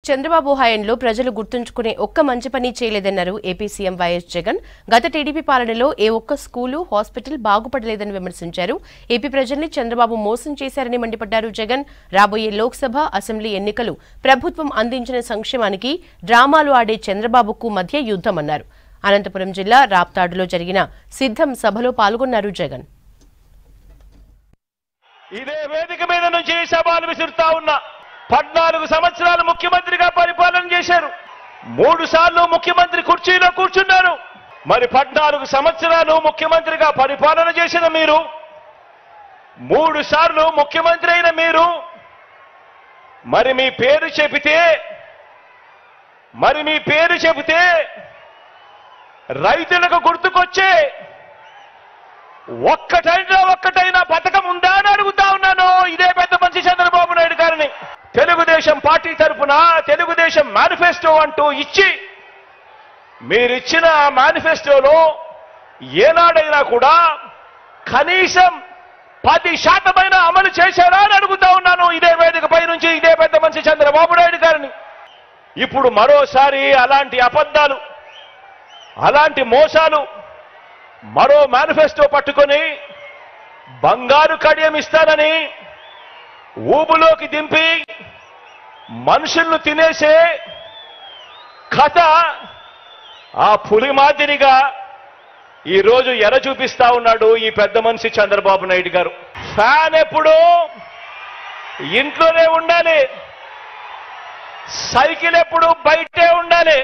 చంద్రబాబు హయాంలో ప్రజలు గుర్తుంచుకునే ఒక్క మంచి పని చేయలేదన్నారు ఏపీ సీఎం వైఎస్ జగన్. గత టీడీపీ పాలనలో ఏ ఒక్క స్కూలు, హాస్పిటల్ బాగుపడలేదని విమర్శించారు. ఏపీ ప్రజల్ని చంద్రబాబు మోసం చేశారని మండిపడ్డారు జగన్. రాబోయే లోక్సభ, అసెంబ్లీ ఎన్నికలు ప్రభుత్వం అందించిన సంక్షేమానికి డ్రామాలు ఆడే చంద్రబాబుకు మధ్య యుద్ధమన్నారు. అనంతపురం జిల్లా రాప్తాడులో జరిగిన సిద్ధం సభలో పాల్గొన్నారు జగన్. ఇదే వేదిక మీద నుంచి సవాలు విసురుతా ఉన్నా. 14 సంవత్సరాలు ముఖ్యమంత్రిగా పరిపాలన చేశారు. 3 సార్లు ముఖ్యమంత్రి కుర్చీలో కూర్చున్నారు. మరి 14 సంవత్సరాలు ముఖ్యమంత్రిగా పరిపాలన చేసిన మీరు, 3 సార్లు ముఖ్యమంత్రి అయిన మీరు, మరి మీ పేరు చెబితే రైతులకు గుర్తుకొచ్చే ఒక్కటైనా పథకం ఉందా అని అడుగుతా ఉన్నాను ఇదే పెద్ద మనిషి చంద్రబాబు నాయుడు గారిని. తెలుగుదేశం పార్టీ తరఫున తెలుగుదేశం మేనిఫెస్టో అంటూ ఇచ్చి, మీరిచ్చిన మేనిఫెస్టోలో ఏనాడైనా కూడా కనీసం 10% అమలు చేశారా అని అడుగుతా ఉన్నాను ఇదే వేదికపై నుంచి ఇదే పెద్ద మనిషి చంద్రబాబు నాయుడు గారిని. ఇప్పుడు మరోసారి అలాంటి అబద్ధాలు, అలాంటి మోసాలు, మరో మేనిఫెస్టో పట్టుకొని బంగారు కడియం ఇస్తానని ఊబులోకి దింపి మనుషులను తినేసే కథ ఆ పులి మాదిరిగా ఈరోజు ఎర చూపిస్తా ఉన్నాడు ఈ పెద్ద మనిషి చంద్రబాబు నాయుడు గారు. ఫ్యాన్ ఎప్పుడు ఇంట్లోనే ఉండాలి, సైకిల్ ఎప్పుడు బయటే ఉండాలి.